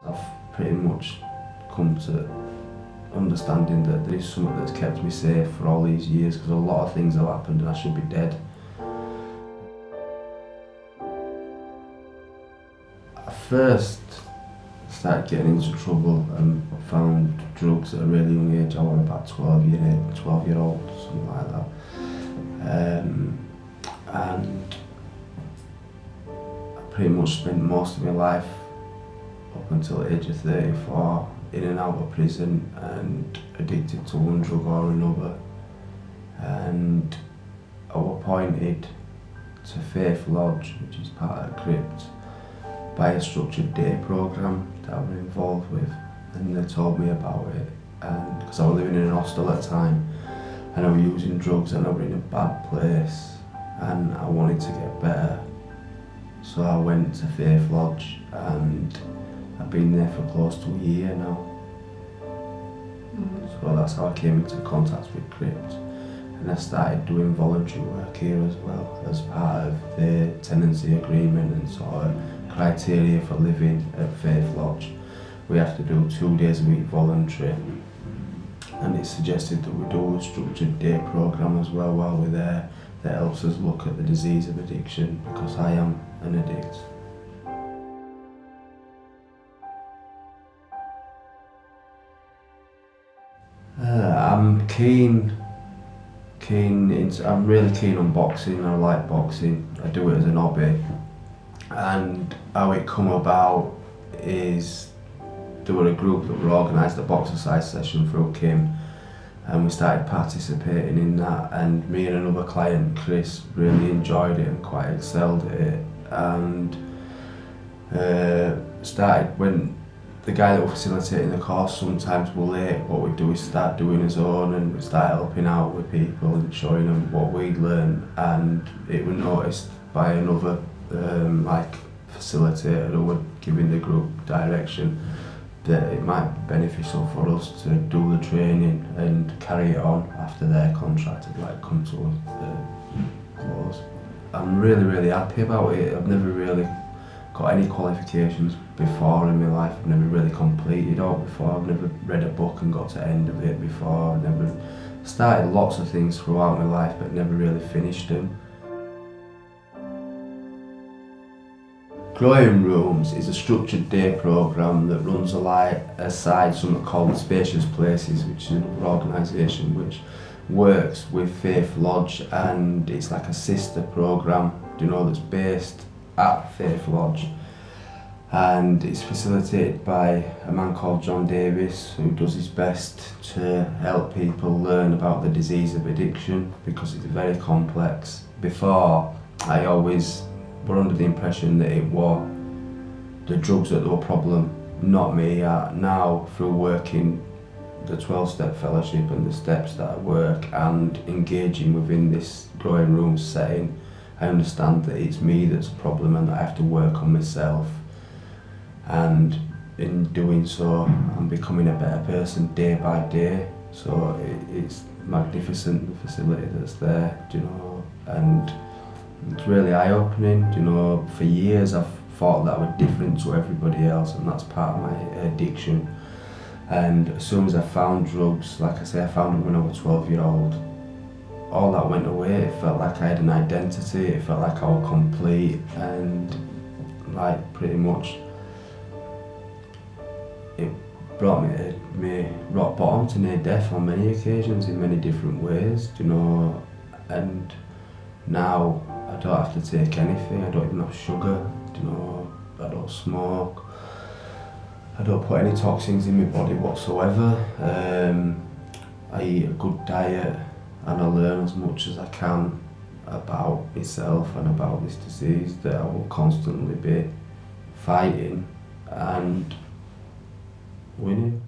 I've pretty much come to understanding that there is something that's kept me safe for all these years, because a lot of things have happened and I should be dead. I first started getting into trouble and found drugs at a really young age. I was about 12 year old, something like that. And I pretty much spent most of my life up until the age of 34 in and out of prison and addicted to one drug or another. And I was appointed to Faith Lodge, which is part of Crypt, by a structured day programme that I was involved with, and they told me about it. And because I was living in an hostel at the time and I was using drugs and I was in a bad place and I wanted to get better, so I went to Faith Lodge and I've been there for close to a year now. So that's how I came into contact with Crypt, and I started doing voluntary work here as well as part of the tenancy agreement and sort of criteria for living at Faith Lodge. We have to do 2 days a week voluntary, and it's suggested that we do a structured day programme as well while we're there that helps us look at the disease of addiction, because I am an addict. I'm really keen on boxing. I like boxing. I do it as an hobby. And how it come about is there were a group that were organised a boxercise session through Kim, and we started participating in that, and me and another client, Chris, really enjoyed it and quite excelled at it, and when the guy that was facilitating the course sometimes were late, what we'd do is start doing his own, and we'd start helping out with people and showing them what we'd learned, and it was noticed by another facilitator who were giving the group direction that it might be beneficial for us to do the training and carry it on after their contract had come to a close. I'm really happy about it. I've never really got any qualifications before in my life. I've never really completed all before. I've never read a book and got to the end of it before. I've never started lots of things throughout my life but never really finished them. Growing Rooms is a structured day programme that runs aside something called Spacious Places, which is another organisation which works with Faith Lodge, and it's like a sister programme, that's based at Faith Lodge. And it's facilitated by a man called John Davis, who does his best to help people learn about the disease of addiction, because it's very complex. Before, I always were under the impression that it was the drugs that were a problem, not me. Now, through working the 12-step fellowship and the steps that I work and engaging within this Growing Rooms setting, I understand that it's me that's a problem and that I have to work on myself. And in doing so, I'm becoming a better person day by day. So it's magnificent, the facility that's there, and it's really eye-opening. For years I've thought that I was different to everybody else, and that's part of my addiction. And as soon as I found drugs, like I say, I found them when I was 12-year-old, all that went away. It felt like I had an identity, it felt like I was complete, and pretty much it brought me to my rock bottom, to near death on many occasions in many different ways, and now I don't have to take anything. I don't even have sugar, I don't smoke, I don't put any toxins in my body whatsoever. I eat a good diet and I learn as much as I can about myself and about this disease that I will constantly be fighting and winning.